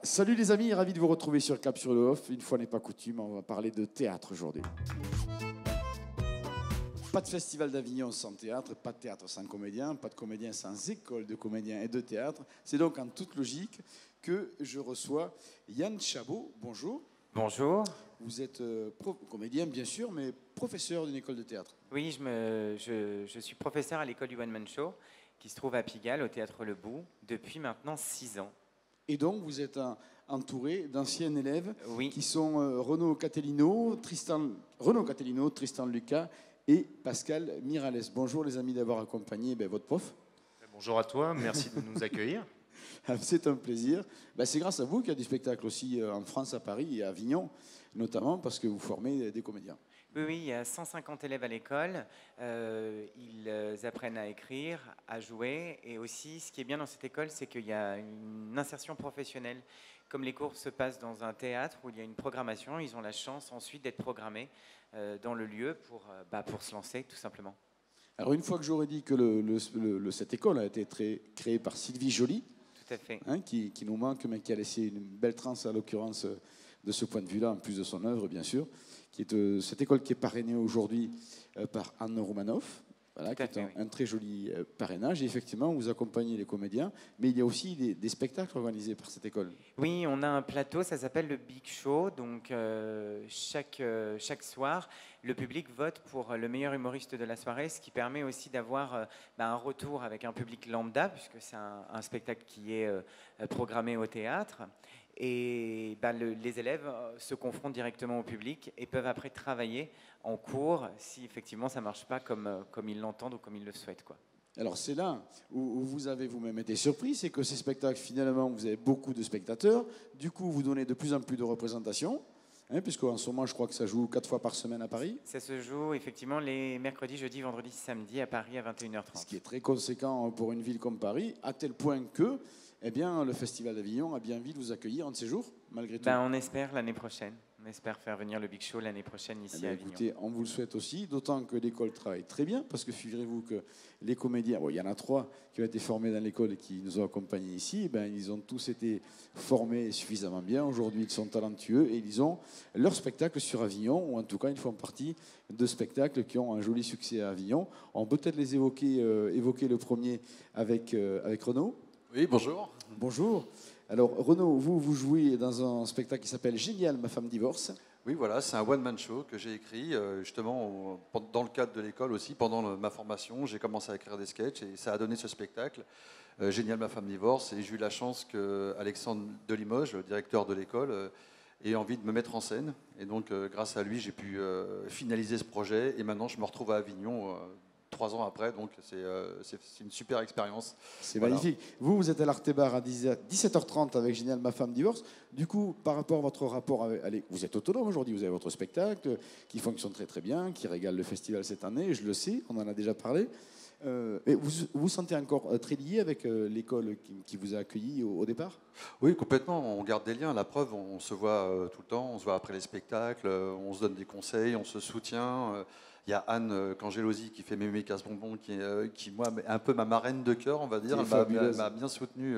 Salut les amis, ravi de vous retrouver sur Cap sur le Off. Une fois n'est pas coutume, on va parler de théâtre aujourd'hui. Pas de festival d'Avignon sans théâtre, pas de théâtre sans comédien, pas de comédien sans école de comédiens et de théâtre. C'est donc en toute logique que je reçois Yann Chabot. Bonjour. Bonjour. Vous êtes comédien bien sûr, mais professeur d'une école de théâtre. Oui, je suis professeur à l'école du One Man Show qui se trouve à Pigalle, au Théâtre Le Bout, depuis maintenant 6 ans. Et donc, vous êtes entouré d'anciens élèves Oui. qui sont Renaud Catellino, Tristan Lucas et Pascal Miralles. Bonjour les amis d'avoir accompagné votre prof. Bonjour à toi, merci de nous accueillir. C'est un plaisir. C'est grâce à vous qu'il y a du spectacle aussi en France, à Paris et à Avignon, notamment parce que vous formez des comédiens. Oui, il y a 150 élèves à l'école. Ils apprennent à écrire, à jouer. Et aussi, ce qui est bien dans cette école, c'est qu'il y a une insertion professionnelle. Comme les cours se passent dans un théâtre où il y a une programmation, ils ont la chance ensuite d'être programmés dans le lieu pour se lancer, tout simplement. Alors, une fois que j'aurais dit que cette école a été créée par Sylvie Joly, tout à fait. Qui nous manque, mais qui a laissé une belle trace, à l'occurrence, de ce point de vue-là, en plus de son œuvre, bien sûr, qui est cette école qui est parrainée aujourd'hui par Anne Roumanoff, voilà, qui est un très joli parrainage. Et effectivement, vous accompagnez les comédiens, mais il y a aussi des spectacles organisés par cette école. Oui, on a un plateau, ça s'appelle le Big Show. Donc, chaque soir, le public vote pour le meilleur humoriste de la soirée, ce qui permet aussi d'avoir un retour avec un public lambda, puisque c'est un spectacle qui est programmé au théâtre. Et les élèves se confrontent directement au public et peuvent après travailler en cours si effectivement ça ne marche pas comme ils l'entendent ou comme ils le souhaitent, quoi. Alors c'est là où vous avez vous-même été surpris, c'est que ces spectacles, finalement, vous avez beaucoup de spectateurs, du coup vous donnez de plus en plus de représentations, puisqu'en ce moment je crois que ça joue 4 fois par semaine à Paris. Ça se joue effectivement les mercredis, jeudis, vendredis, samedis à Paris à 21h30. Ce qui est très conséquent pour une ville comme Paris, à tel point que le Festival d'Avignon a bien envie de vous accueillir un de ces jours, malgré tout. On espère l'année prochaine. On espère faire venir le Big Show l'année prochaine ici à Avignon. Écoutez, on vous le souhaite aussi, d'autant que l'école travaille très bien, parce que figurez-vous que les comédiens, il y en a 3 qui ont été formés dans l'école et qui nous ont accompagnés ici, ils ont tous été formés suffisamment bien. Aujourd'hui, ils sont talentueux et ils ont leur spectacle sur Avignon, ou en tout cas, ils font partie de spectacles qui ont un joli succès à Avignon. On peut peut-être les évoquer le premier avec Renaud. Oui, bonjour. Bonjour. Alors, Renaud, vous jouez dans un spectacle qui s'appelle Génial, ma femme divorce. Oui, voilà, c'est un one-man show que j'ai écrit justement dans le cadre de l'école aussi. Pendant ma formation, j'ai commencé à écrire des sketchs et ça a donné ce spectacle, Génial, ma femme divorce. Et j'ai eu la chance qu'Alexandre de Limoges, le directeur de l'école, ait envie de me mettre en scène. Et donc, grâce à lui, j'ai pu finaliser ce projet. Et maintenant, je me retrouve à Avignon 3 ans après, donc c'est une super expérience. C'est magnifique. Vous êtes à l'Artébar à 17h30 avec Génial, ma femme divorce. Du coup, par rapport à votre rapport avec... Vous êtes autonome aujourd'hui, vous avez votre spectacle qui fonctionne très très bien, qui régale le festival cette année, je le sais, on en a déjà parlé. Et vous vous sentez encore très lié avec l'école qui vous a accueilli au départ? Oui, complètement. On garde des liens. La preuve, on se voit tout le temps. On se voit après les spectacles. On se donne des conseils. On se soutient. Il y a Anne Cangelosi qui fait Mémé Casse-Bonbon, qui moi, est un peu ma marraine de cœur, on va dire. Elle m'a bien soutenu.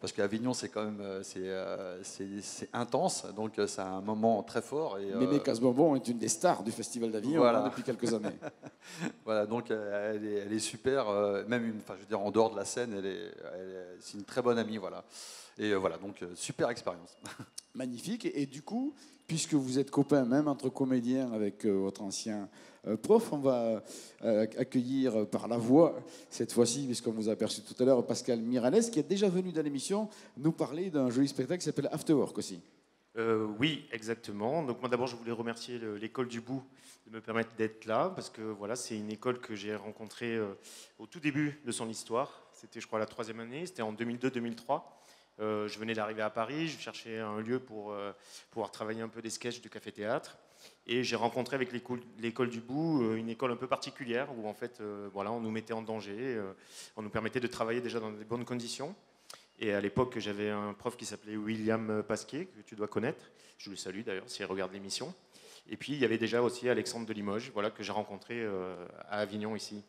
Parce qu'Avignon, c'est quand même c'est intense. Donc, c'est un moment très fort. Mémé Casse-Bonbon est une des stars du Festival d'Avignon depuis quelques années. Voilà, donc elle est super. Même je veux dire, en dehors de la scène, c'est une très bonne amie, voilà. Et voilà, donc super expérience. Magnifique. Et du coup, puisque vous êtes copains, même entre comédiens avec votre ancien prof, on va accueillir par la voix, cette fois-ci, puisqu'on vous a aperçu tout à l'heure, Pascal Miralles, qui est déjà venu dans l'émission nous parler d'un joli spectacle qui s'appelle After Work aussi. Oui, exactement. Donc moi d'abord, je voulais remercier l'école du Bout de me permettre d'être là, parce que voilà, c'est une école que j'ai rencontrée au tout début de son histoire. C'était, je crois, la 3e année. C'était en 2002-2003. Je venais d'arriver à Paris, je cherchais un lieu pour pouvoir travailler un peu des sketchs de café-théâtre. Et j'ai rencontré avec l'école du Bout une école un peu particulière où en fait, on nous mettait en danger, on nous permettait de travailler déjà dans de bonnes conditions. Et à l'époque, j'avais un prof qui s'appelait William Pasquier, que tu dois connaître. Je le salue d'ailleurs s'il regarde l'émission. Et puis il y avait déjà aussi Alexandre de Limoges, que j'ai rencontré à Avignon ici.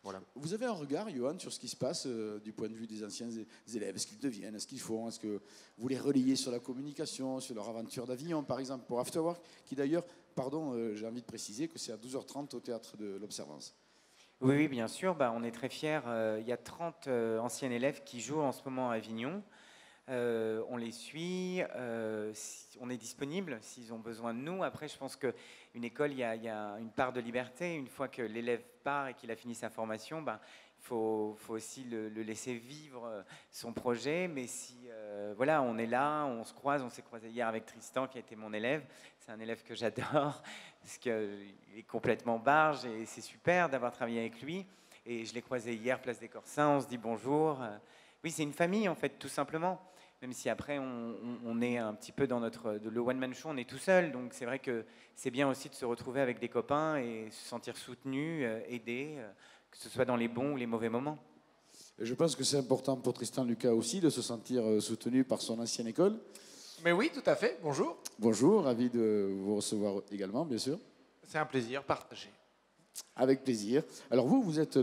Voilà. Vous avez un regard, Johan, sur ce qui se passe du point de vue des anciens élèves? Est-ce qu'ils deviennent? Est-ce qu'ils font? Est-ce que vous les relayez sur la communication, sur leur aventure d'Avignon, par exemple, pour Afterwork, qui d'ailleurs, pardon, j'ai envie de préciser que c'est à 12h30 au Théâtre de l'Observance. Oui, oui, bien sûr. On est très fiers. Il y a 30 anciens élèves qui jouent en ce moment à Avignon. On les suit, on est disponible s'ils ont besoin de nous. Après, je pense qu'une école, il y a une part de liberté. Une fois que l'élève part et qu'il a fini sa formation, il faut aussi le laisser vivre son projet. Mais si voilà, on est là, on se croise, on s'est croisé hier avec Tristan qui a été mon élève. C'est un élève que j'adore parce qu'il est complètement barge et c'est super d'avoir travaillé avec lui. Et je l'ai croisé hier, place des Corsins, on se dit bonjour. Oui, c'est une famille en fait, tout simplement. Même si après on est un petit peu dans le one-man show, on est tout seul. Donc c'est vrai que c'est bien aussi de se retrouver avec des copains et se sentir soutenu, aidé, que ce soit dans les bons ou les mauvais moments. Je pense que c'est important pour Tristan Lucas aussi de se sentir soutenu par son ancienne école. Mais oui, tout à fait. Bonjour. Bonjour, ravi de vous recevoir également, bien sûr. C'est un plaisir partagé. Avec plaisir. Alors vous êtes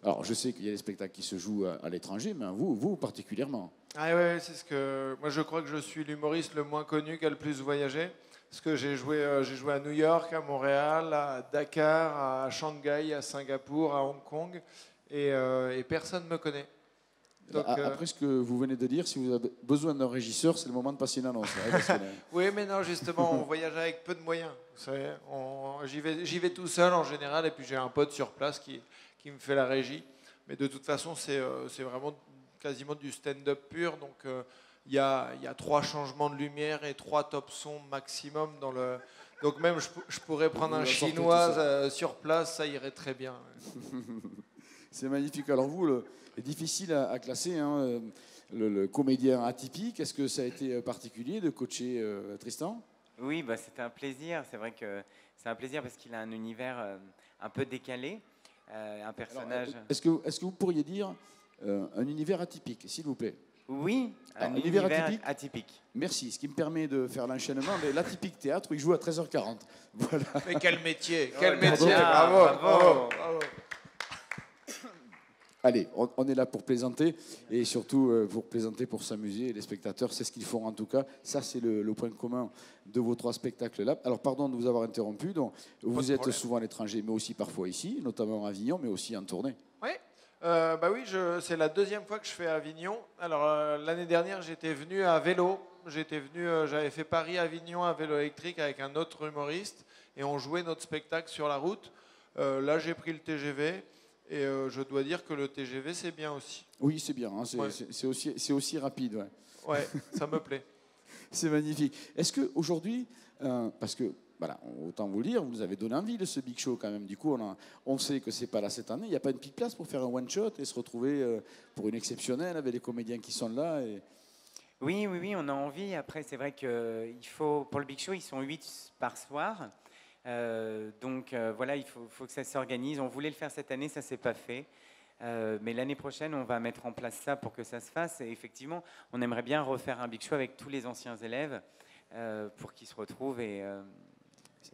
Alors je sais qu'il y a des spectacles qui se jouent à l'étranger, mais vous particulièrement. Ah ouais, c'est ce que moi je crois que je suis l'humoriste le moins connu qui a le plus voyagé. Parce que j'ai joué à New York, à Montréal, à Dakar, à Shanghai, à Singapour, à Hong Kong, et personne ne me connaît. Donc, après ce que vous venez de dire, si vous avez besoin d'un régisseur, c'est le moment de passer une annonce. Oui, mais non, justement, on voyage avec peu de moyens. Vous savez, j'y vais tout seul en général, et puis j'ai un pote sur place qui me fait la régie. Mais de toute façon, c'est vraiment quasiment du stand-up pur. Donc, il y a 3 changements de lumière et 3 top sons maximum dans le. Donc même, je pourrais prendre un Chinois sur place, ça irait très bien. C'est magnifique. Alors vous, c'est difficile à classer, hein, le comédien atypique. Est-ce que ça a été particulier de coacher Tristan? Oui, c'était un plaisir. C'est vrai que c'est un plaisir parce qu'il a un univers un peu décalé, un personnage. Alors, est-ce que vous pourriez dire un univers atypique, s'il vous plaît? Oui, un univers atypique. Merci, ce qui me permet de faire l'enchaînement. Mais l'Atypique Théâtre, il joue à 13h40. Voilà. Mais quel métier, métier. Bravo. Allez, on est là pour plaisanter et surtout pour plaisanter, pour s'amuser. Les spectateurs, c'est ce qu'ils font en tout cas. Ça, c'est le point commun de vos 3 spectacles-là. Alors, pardon de vous avoir interrompu. Donc, vous êtes souvent à l'étranger, mais aussi parfois ici, notamment à Avignon, mais aussi en tournée. Oui. Oui, c'est la 2e fois que je fais Avignon. Alors l'année dernière, j'étais venu à vélo. J'avais fait Paris-Avignon à vélo électrique avec un autre humoriste et on jouait notre spectacle sur la route. Là, j'ai pris le TGV et je dois dire que le TGV, c'est bien aussi. Oui, c'est bien. Hein, c'est aussi rapide. Ouais, ouais ça me plaît. C'est magnifique. Est-ce qu'aujourd'hui, parce que voilà, autant vous le dire, vous nous avez donné envie de ce Big Show quand même. Du coup, on sait que c'est pas là cette année. Il n'y a pas une petite place pour faire un one-shot et se retrouver pour une exceptionnelle avec les comédiens qui sont là Oui, on a envie. Après, c'est vrai qu'il faut, pour le Big Show, ils sont 8 par soir. Donc voilà, il faut que ça s'organise. On voulait le faire cette année, ça ne s'est pas fait. Mais l'année prochaine, on va mettre en place ça pour que ça se fasse. Et effectivement, on aimerait bien refaire un Big Show avec tous les anciens élèves pour qu'ils se retrouvent et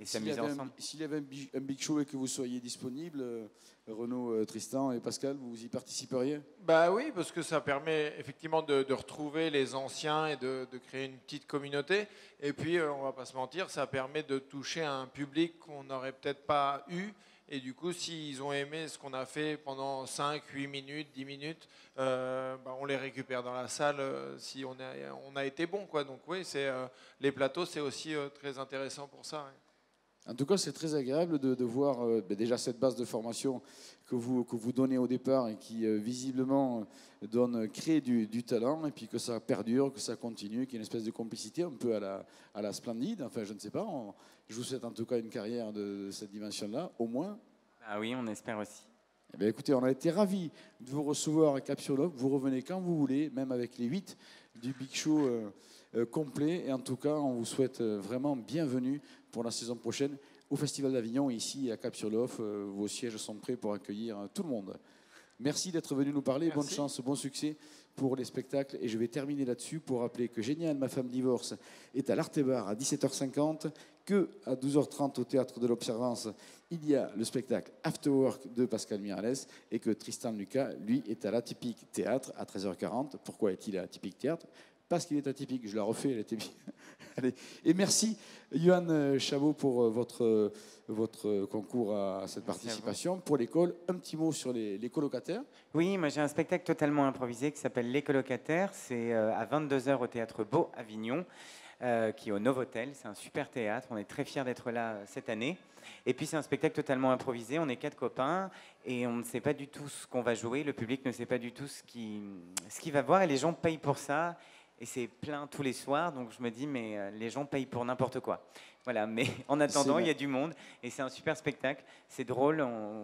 s'amuser ensemble. S'il y avait un Big Show et que vous soyez disponible, Renaud, Tristan et Pascal, vous y participeriez? Oui, parce que ça permet effectivement de retrouver les anciens et de créer une petite communauté. Et puis, on ne va pas se mentir, ça permet de toucher un public qu'on n'aurait peut-être pas eu. Et du coup, s'ils ont aimé ce qu'on a fait pendant 5, 8 minutes, 10 minutes, on les récupère dans la salle si on a été bon, quoi. Donc oui, les plateaux, c'est aussi très intéressant pour ça. Ouais. En tout cas, c'est très agréable de voir déjà cette base de formation que vous donnez au départ et qui visiblement crée du talent et puis que ça perdure, que ça continue, qu'il y ait une espèce de complicité un peu à la Splendide. Enfin, je ne sais pas. Je vous souhaite en tout cas une carrière de cette dimension-là, au moins. Ah oui, on espère aussi. Eh bien, écoutez, on a été ravis de vous recevoir à Cap-sur-Lot. Vous revenez quand vous voulez, même avec les 8 du Big Show complet. Et en tout cas, on vous souhaite vraiment bienvenue pour la saison prochaine au Festival d'Avignon. Ici, à Cap-sur-Lot, vos sièges sont prêts pour accueillir tout le monde. Merci d'être venu nous parler. Merci. Bonne chance, bon succès pour les spectacles. Et je vais terminer là-dessus pour rappeler que Génial, ma femme divorce est à l'Artébar à 17h50, que à 12h30 au Théâtre de l'Observance, il y a le spectacle After Work de Pascal Miralles et que Tristan Lucas, lui, est à l'Atypique Théâtre à 13h40. Pourquoi est-il à l'Atypique Théâtre? Parce qu'il est atypique. Je la refais, elle était bien. Allez. Et merci, Yohan Chabot, pour votre concours à cette participation. Pour l'école, un petit mot sur les colocataires. Oui, moi j'ai un spectacle totalement improvisé qui s'appelle Les Colocataires. C'est à 22h au Théâtre Beau, Avignon, qui est au Novotel. C'est un super théâtre. On est très fiers d'être là cette année. Et puis c'est un spectacle totalement improvisé. On est 4 copains et on ne sait pas du tout ce qu'on va jouer. Le public ne sait pas du tout ce qu'il va voir et les gens payent pour ça. Et c'est plein tous les soirs, donc je me dis, mais les gens payent pour n'importe quoi. Voilà, mais en attendant, il y a du monde, et c'est un super spectacle, c'est drôle,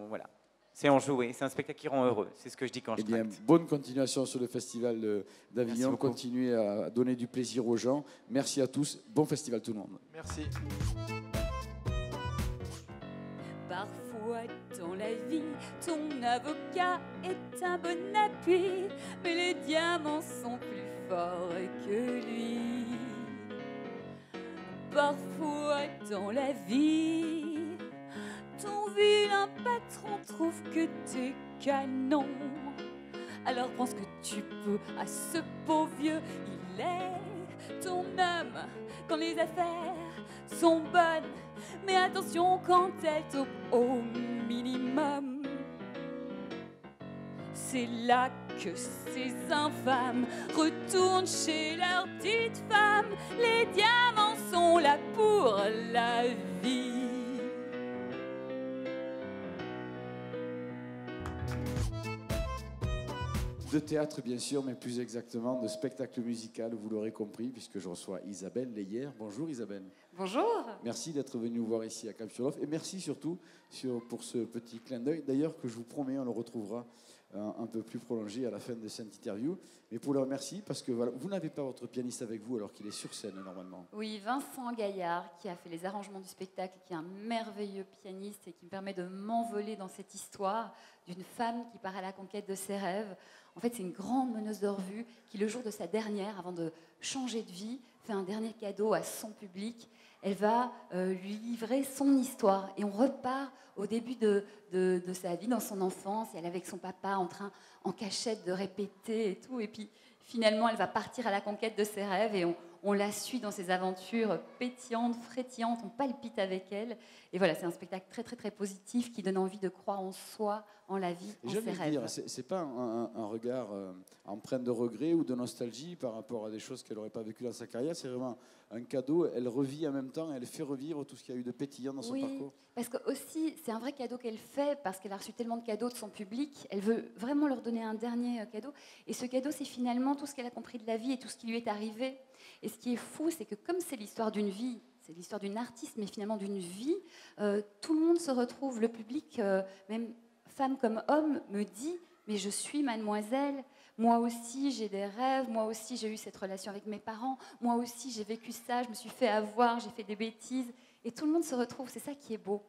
voilà. C'est enjoué, c'est un spectacle qui rend heureux, c'est ce que je dis quand je bien, tracte. bonne continuation sur le festival d'Avignon, Merci beaucoup. continuez à donner du plaisir aux gens. Merci à tous, bon festival tout le monde. Merci. Parfois dans la vie, ton avocat est un bon appui, mais les diamants sont plus forts que lui. Parfois dans la vie, ton vilain patron trouve que t'es canon. Alors prends ce que tu peux à ce pauvre vieux, il est ton homme quand les affaires sont bonnes. Mais attention quand elles tombent au minimum. C'est là que ces infâmes retournent chez leur petite femme. Les diamants sont là pour la vie. De théâtre, bien sûr, mais plus exactement de spectacle musical, vous l'aurez compris, puisque je reçois Isabelle Leyer. Bonjour Isabelle. Bonjour. Merci d'être venue nous voir ici à Cap-sur-Lof et merci surtout pour ce petit clin d'œil. D'ailleurs, que je vous promets, on le retrouvera un peu plus prolongé à la fin de cette interview. Mais pour le remercier, parce que voilà, vous n'avez pas votre pianiste avec vous alors qu'il est sur scène normalement. Oui, Vincent Gaillard, qui a fait les arrangements du spectacle, qui est un merveilleux pianiste et qui me permet de m'envoler dans cette histoire d'une femme qui part à la conquête de ses rêves. En fait, c'est une grande meneuse de revue qui, le jour de sa dernière, avant de changer de vie, fait un dernier cadeau à son public. Elle va lui livrer son histoire. Et on repart au début de sa vie, dans son enfance. Elle est avec son papa en cachette de répéter et tout. Et puis, finalement, elle va partir à la conquête de ses rêves. Et on la suit dans ses aventures pétillantes, frétillantes. On palpite avec elle. Et voilà, c'est un spectacle très, très, très positif qui donne envie de croire en soi, en la vie, en ses rêves. C'est pas un regard empreint de regret ou de nostalgie par rapport à des choses qu'elle n'aurait pas vécues dans sa carrière. C'est vraiment un cadeau. Elle revit en même temps, elle fait revivre tout ce qu'il y a eu de pétillant dans son parcours. Parce que aussi, c'est un vrai cadeau qu'elle fait parce qu'elle a reçu tellement de cadeaux de son public. Elle veut vraiment leur donner un dernier cadeau. Et ce cadeau, c'est finalement tout ce qu'elle a compris de la vie et tout ce qui lui est arrivé. Et ce qui est fou, c'est que comme c'est l'histoire d'une vie, c'est l'histoire d'une artiste, mais finalement d'une vie, tout le monde se retrouve. Le public, même femme comme homme, me dit « mais je suis mademoiselle ». Moi aussi, j'ai des rêves. Moi aussi, j'ai eu cette relation avec mes parents. Moi aussi, j'ai vécu ça. Je me suis fait avoir. J'ai fait des bêtises. Et tout le monde se retrouve. C'est ça qui est beau.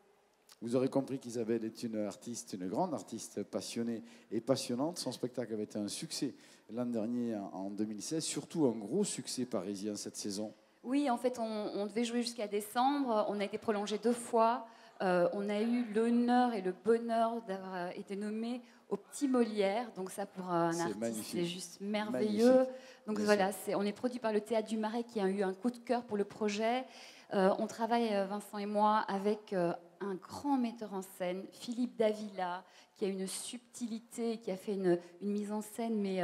Vous aurez compris qu'Isabelle est une artiste, une grande artiste passionnée et passionnante. Son spectacle avait été un succès l'an dernier, en 2016. Surtout un gros succès parisien cette saison. Oui, en fait, on devait jouer jusqu'à décembre. On a été prolongé 2 fois. On a eu l'honneur et le bonheur d'avoir été nommé au Petit Molière. Donc ça, pour un artiste, c'est juste merveilleux. Magnifique. Donc voilà, on est produit par le Théâtre du Marais qui a eu un coup de cœur pour le projet. On travaille, Vincent et moi, avec un grand metteur en scène, Philippe Davila, qui a une subtilité, qui a fait une mise en scène, mais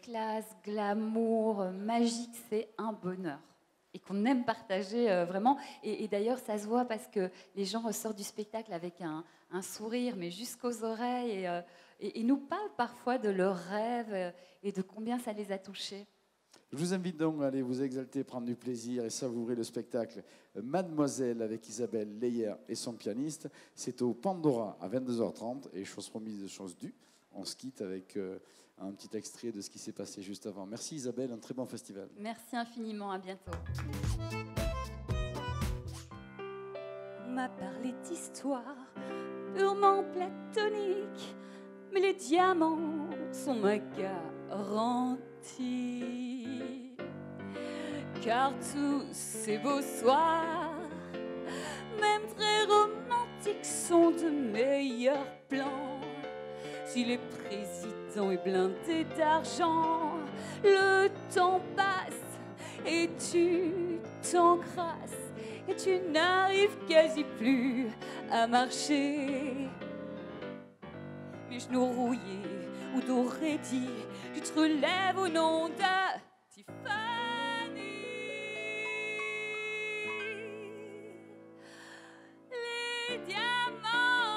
classe, glamour, magique, c'est un bonheur. Et qu'on aime partager vraiment. Et d'ailleurs, ça se voit parce que les gens ressortent du spectacle avec un sourire, mais jusqu'aux oreilles, et nous parlent parfois de leurs rêves et de combien ça les a touchés. Je vous invite donc à aller vous exalter, prendre du plaisir et savourer le spectacle Mademoiselle avec Isabelle Leyer et son pianiste. C'est au Pandora à 22h30 et chose promise, chose due. On se quitte avec un petit extrait de ce qui s'est passé juste avant. Merci Isabelle, un très bon festival. Merci infiniment, à bientôt. On m'a parlé d'histoire purement platonique, mais les diamants sont ma garantie. Car tous ces beaux soirs, même très romantiques, sont de meilleurs plans. Si le président est blindé d'argent, le temps passe et tu t'encrasses et tu n'arrives quasi plus à marcher. Les genoux rouillés ou dorés dit, tu te relèves au nom de Tiffany. Les diamants,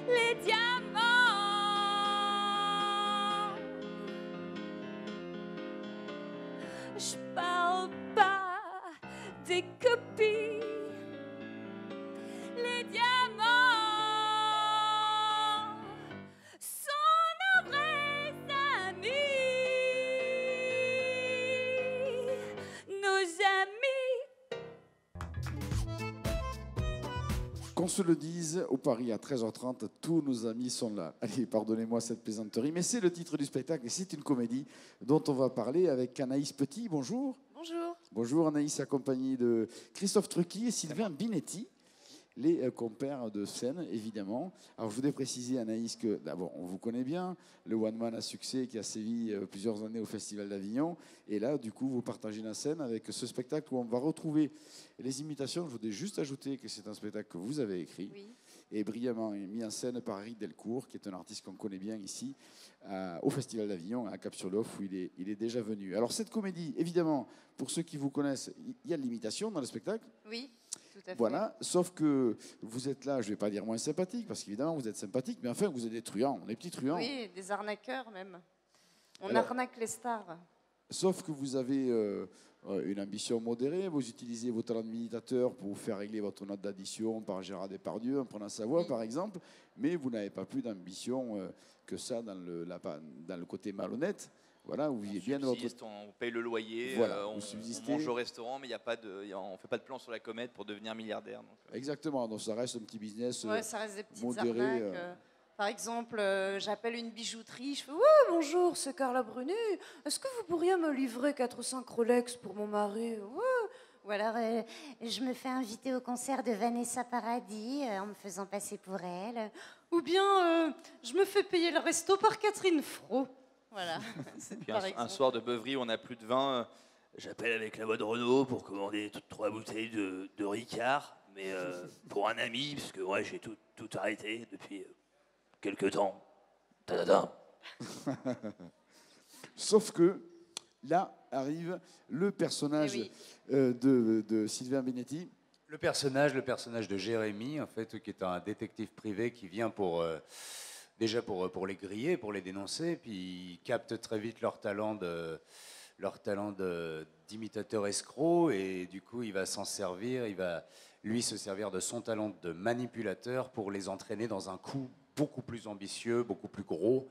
les diamants. Je parle pas des copies. Les diamants sont nos vrais amis, nos amis. Qu'on se le dise, au Paris à 13h30, tous nos amis sont là. Allez, pardonnez-moi cette plaisanterie, mais c'est le titre du spectacle et c'est une comédie dont on va parler avec Anaïs Petit. Bonjour. Bonjour. Bonjour Anaïs, accompagnée de Christophe Trucky et Sylvain Binetti, les compères de scène, évidemment. Alors, je voudrais préciser, Anaïs, que d'abord, on vous connaît bien, le One Man à succès qui a sévi plusieurs années au Festival d'Avignon. Et là, du coup, vous partagez la scène avec ce spectacle où on va retrouver les imitations. Je voudrais juste ajouter que c'est un spectacle que vous avez écrit. Oui. Et brillamment mis en scène par Eric Delcourt, qui est un artiste qu'on connaît bien ici, au Festival d'Avignon, à Cap-sur-Lof, où il est déjà venu. Alors, cette comédie, évidemment, pour ceux qui vous connaissent, il y a de l'imitation dans le spectacle. Oui, tout à fait. Voilà, sauf que vous êtes là, je ne vais pas dire moins sympathique, parce qu'évidemment, vous êtes sympathique, mais enfin, vous êtes des truands, des petits truands. Oui, des arnaqueurs même. On Alors, arnaque les stars. Sauf que vous avez une ambition modérée, vous utilisez vos talents d'imitateur pour vous faire régler votre note d'addition par Gérard Depardieu en prenant sa voix, par exemple, mais vous n'avez pas plus d'ambition que ça dans le côté malhonnête. Voilà, vous vivez bien de votre... On paye le loyer, voilà, on mange au restaurant, mais on ne fait pas de plan sur la comète pour devenir milliardaire. Donc. Exactement, donc ça reste un petit business Ouais, ça reste des petites modéré. Arnaques. Par exemple, j'appelle une bijouterie, je fais « Ouais, bonjour, c'est Carla Brunet. Est-ce que vous pourriez me livrer 4 ou 5 Rolex pour mon mari ?» Ouais. Ou alors, je me fais inviter au concert de Vanessa Paradis en me faisant passer pour elle. Ou bien, je me fais payer le resto par Catherine Fro. Voilà. Puis un soir de beuverie où on n'a plus de vin, j'appelle avec la voix de Renaud pour commander 3 bouteilles de Ricard, mais pour un ami, parce que ouais, j'ai tout arrêté depuis quelques temps. Ta-da-da. Sauf que là arrive le personnage de Sylvain Binetti. Le personnage de Jérémy, en fait, qui est un détective privé qui vient déjà pour les griller, pour les dénoncer, puis il capte très vite leur talent d'imitateur escroc, et du coup il va s'en servir, il va lui se servir de son talent de manipulateur pour les entraîner dans un coup beaucoup plus ambitieux, beaucoup plus gros,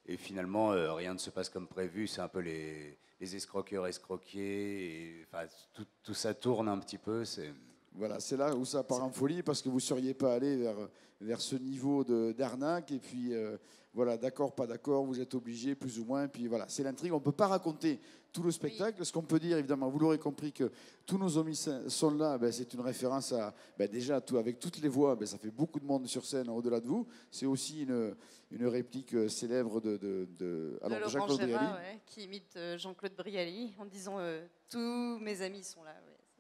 et finalement rien ne se passe comme prévu, c'est un peu les escroqueurs escroquiers, et, enfin, tout ça tourne un petit peu, Voilà, c'est là où ça part en folie, parce que vous ne seriez pas allé vers ce niveau d'arnaque. Et puis, voilà, d'accord, pas d'accord, vous êtes obligé, plus ou moins. Puis voilà, c'est l'intrigue. On ne peut pas raconter tout le spectacle. Ce qu'on peut dire, évidemment, vous l'aurez compris, que tous nos amis sont là. Ben, c'est une référence à, déjà, avec toutes les voix, ça fait beaucoup de monde sur scène au-delà de vous. C'est aussi une réplique célèbre de Laurent Gérard, qui imite Jean-Claude Brialy en disant « Tous mes amis sont là ».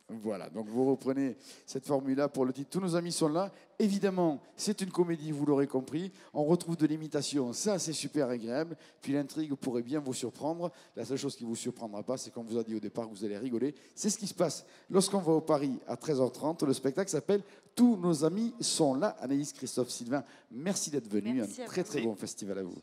Voilà, donc vous reprenez cette formule-là pour le titre. Tous nos amis sont là. Évidemment, c'est une comédie, vous l'aurez compris. On retrouve de l'imitation, ça c'est super agréable. Puis l'intrigue pourrait bien vous surprendre. La seule chose qui ne vous surprendra pas, c'est qu'on vous a dit au départ que vous allez rigoler. C'est ce qui se passe lorsqu'on va au Paris à 13h30. Le spectacle s'appelle Tous nos amis sont là. Anaïs, Christophe, Sylvain, merci d'être venus. Un très très bon festival à vous.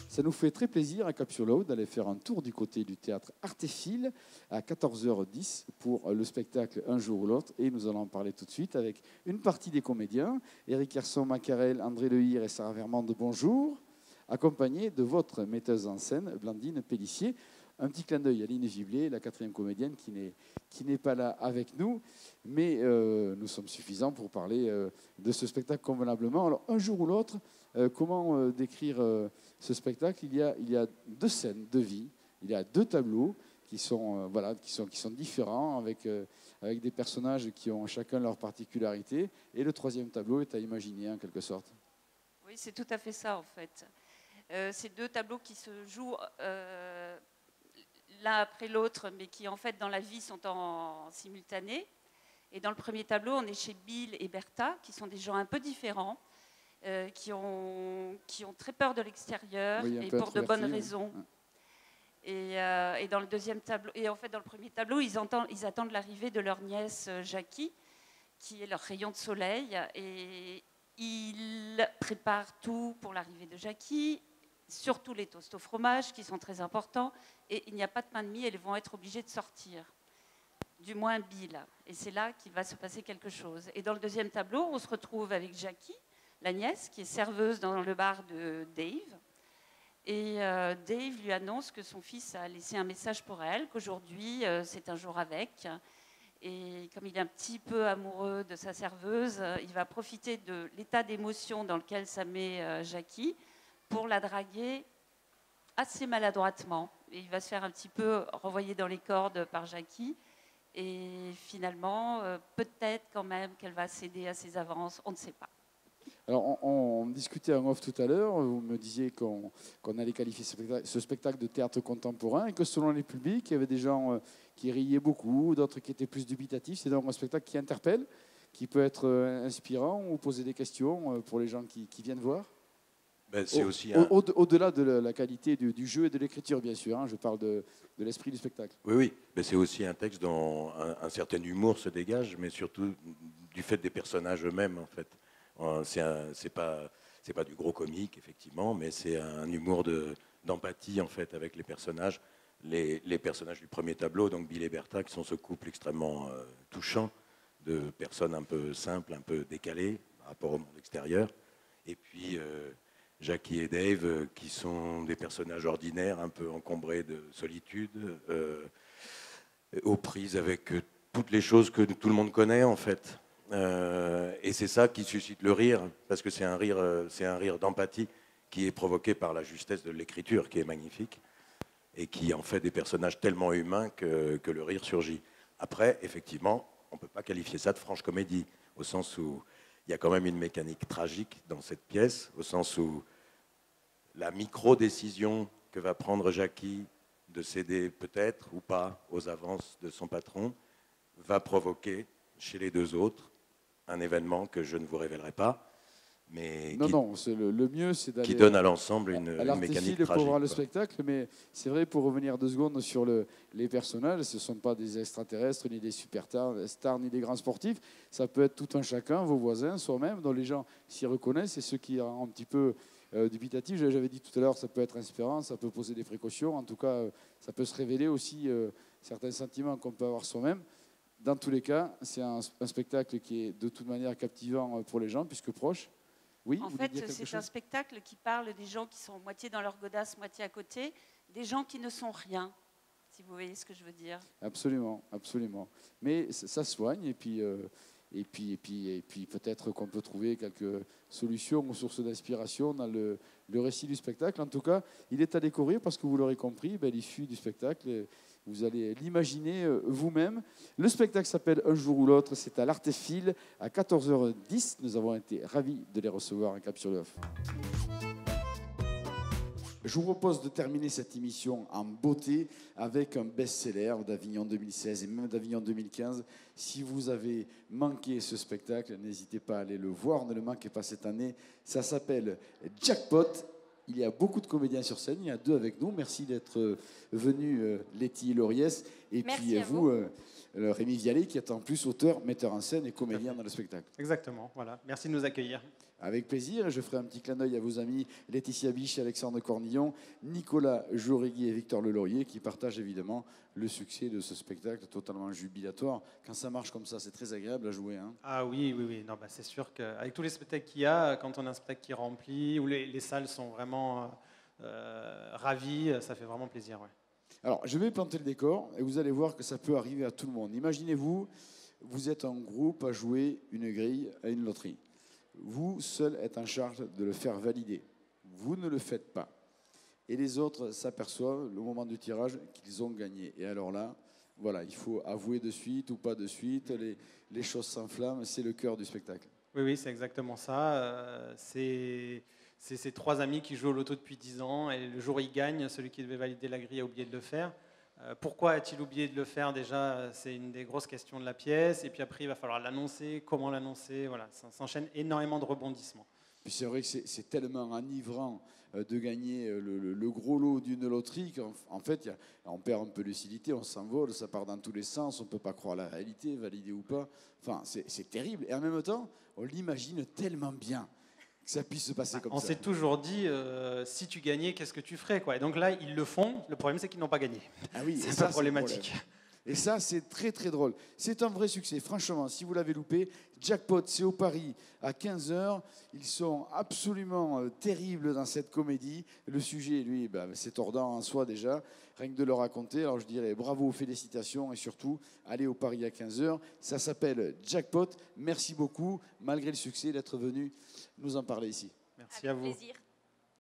Ça nous fait très plaisir à Cap-sur-Lof d'aller faire un tour du côté du théâtre Artéphile à 14h10 pour le spectacle Un jour ou l'autre. Et nous allons en parler tout de suite avec une partie des comédiens, Éric Herson-Macarel, André Lehir et Sarah Vermande, bonjour, accompagnés de votre metteuse en scène, Blandine Pellissier. Un petit clin d'œil à Line Giblet, la 4e comédienne qui n'est pas là avec nous, mais nous sommes suffisants pour parler de ce spectacle convenablement. Alors, un jour ou l'autre, comment décrire ce spectacle ? Il y a 2 scènes de vie, il y a 2 tableaux qui sont différents, avec des personnages qui ont chacun leur particularité, et le 3e tableau est à imaginer en quelque sorte. Oui, c'est tout à fait ça en fait. Ces 2 tableaux qui se jouent l'un après l'autre, mais qui en fait dans la vie sont en simultané. Et dans le premier tableau, on est chez Bill et Bertha, qui sont des gens un peu différents, qui ont très peur de l'extérieur, oui, et pour de bonnes raisons. Et dans le deuxième tableau, et en fait dans le premier tableau, ils attendent l'arrivée de leur nièce Jackie, qui est leur rayon de soleil, et ils préparent tout pour l'arrivée de Jackie, surtout les toasts au fromage qui sont très importants, et il n'y a pas de pain de mie, et ils vont être obligés de sortir, du moins Bill, et c'est là qu'il va se passer quelque chose. Et dans le deuxième tableau, on se retrouve avec Jackie, la nièce, qui est serveuse dans le bar de Dave, et Dave lui annonce que son fils a laissé un message pour elle, qu'aujourd'hui c'est un jour avec, et comme il est un petit peu amoureux de sa serveuse, il va profiter de l'état d'émotion dans lequel ça met Jackie pour la draguer assez maladroitement. Et il va se faire un petit peu renvoyer dans les cordes par Jackie. Et finalement, peut-être quand même qu'elle va céder à ses avances, on ne sait pas. Alors, on discutait en off tout à l'heure, vous me disiez qu'on allait qualifier ce spectacle de théâtre contemporain et que selon les publics, il y avait des gens qui riaient beaucoup, d'autres qui étaient plus dubitatifs. C'est donc un spectacle qui interpelle, qui peut être inspirant ou poser des questions pour les gens qui viennent voir. Ben, c'est aussi au-delà de la qualité du jeu et de l'écriture, bien sûr. Hein, je parle de l'esprit du spectacle. Oui. Ben, c'est aussi un texte dont un certain humour se dégage, mais surtout du fait des personnages eux-mêmes, en fait. C'est pas du gros comique, effectivement, mais c'est un humour d'empathie, en fait, avec les personnages. Les personnages du premier tableau, donc Bill et Bertha, qui sont ce couple extrêmement touchant, de personnes un peu simples, un peu décalées par rapport au monde extérieur. Et puis Jackie et Dave, qui sont des personnages ordinaires, un peu encombrés de solitude, aux prises avec toutes les choses que tout le monde connaît, en fait. Et c'est ça qui suscite le rire, parce que c'est un rire d'empathie qui est provoqué par la justesse de l'écriture, qui est magnifique, et qui en fait des personnages tellement humains que le rire surgit. Après, effectivement, on ne peut pas qualifier ça de franche comédie, au sens où il y a quand même une mécanique tragique dans cette pièce, au sens où la micro-décision que va prendre Jackie de céder peut-être ou pas aux avances de son patron va provoquer chez les 2 autres un événement que je ne vous révélerai pas, mais le mieux, c'est d'aller qui donne à l'ensemble une mécanique tragique. Pour voir le spectacle, mais c'est vrai, pour revenir 2 secondes sur les personnages, ce ne sont pas des extraterrestres, ni des superstars, ni des grands sportifs. Ça peut être tout un chacun, vos voisins, soi-même, dont les gens s'y reconnaissent, et ceux qui sont un petit peu dubitatifs. J'avais dit tout à l'heure, ça peut être inspirant, ça peut poser des précautions. En tout cas, ça peut se révéler aussi certains sentiments qu'on peut avoir soi-même. Dans tous les cas, c'est un spectacle qui est de toute manière captivant pour les gens, puisque proche. Oui, en fait, c'est un spectacle qui parle des gens qui sont moitié dans leur godasse, moitié à côté, des gens qui ne sont rien, si vous voyez ce que je veux dire. Absolument, absolument. Mais ça soigne, et puis peut-être qu'on peut trouver quelques solutions ou sources d'inspiration dans le récit du spectacle. En tout cas, il est à découvrir parce que vous l'aurez compris, l'issue du spectacle, vous allez l'imaginer vous-même. Le spectacle s'appelle Un jour ou l'autre, c'est à l'Artéfil à 14h10. Nous avons été ravis de les recevoir en Cap sur le Off. Je vous propose de terminer cette émission en beauté avec un best-seller d'Avignon 2016 et même d'Avignon 2015. Si vous avez manqué ce spectacle, n'hésitez pas à aller le voir, ne le manquez pas cette année. Ça s'appelle Jackpot. Il y a beaucoup de comédiens sur scène, il y a 2 avec nous. Merci d'être venus, Letty Loriès. Et puis vous, Rémi Vialet, qui est en plus auteur, metteur en scène et comédien dans le spectacle. Exactement, voilà. Merci de nous accueillir. Avec plaisir, je ferai un petit clin d'œil à vos amis Laetitia Biche, Alexandre Cornillon, Nicolas Jaurégui et Victor Lelaurier, qui partagent évidemment le succès de ce spectacle totalement jubilatoire. Quand ça marche comme ça, c'est très agréable à jouer. Hein. Ah oui. Non, c'est sûr qu'avec tous les spectacles qu'il y a, quand on a un spectacle qui remplit, où les salles sont vraiment ravies, ça fait vraiment plaisir. Ouais. Alors, je vais planter le décor et vous allez voir que ça peut arriver à tout le monde. Imaginez-vous, vous êtes en groupe à jouer une grille à une loterie. Vous seul êtes en charge de le faire valider. Vous ne le faites pas. Et les autres s'aperçoivent, au moment du tirage, qu'ils ont gagné. Et alors là, voilà, il faut avouer de suite ou pas de suite. Les choses s'enflamment, c'est le cœur du spectacle. Oui, c'est exactement ça. C'est ces 3 amis qui jouent au loto depuis 10 ans. Et le jour où ils gagnent, celui qui devait valider la grille a oublié de le faire. Pourquoi a-t-il oublié de le faire? Déjà, c'est une des grosses questions de la pièce. Et puis après, il va falloir l'annoncer. Comment l'annoncer? Voilà, ça s'enchaîne énormément de rebondissements. Puis c'est vrai que c'est tellement enivrant de gagner le gros lot d'une loterie qu'en fait, on perd un peu de lucidité, on s'envole, ça part dans tous les sens, on ne peut pas croire la réalité, validé ou pas. Enfin, c'est terrible. Et en même temps, on l'imagine tellement bien que ça puisse se passer comme ça. On s'est toujours dit, si tu gagnais, qu'est-ce que tu ferais, quoi. Et donc là, ils le font. Le problème, c'est qu'ils n'ont pas gagné. Ah oui, c'est pas problématique. Et ça, c'est très très drôle. C'est un vrai succès. Franchement, si vous l'avez loupé, Jackpot, c'est au Paris à 15h. Ils sont absolument terribles dans cette comédie. Le sujet, lui, c'est tordant en soi déjà, rien que de le raconter. Alors je dirais bravo, félicitations et surtout, allez au Paris à 15h. Ça s'appelle Jackpot. Merci beaucoup, malgré le succès, d'être venu nous en parler ici. Merci à vous. Plaisir.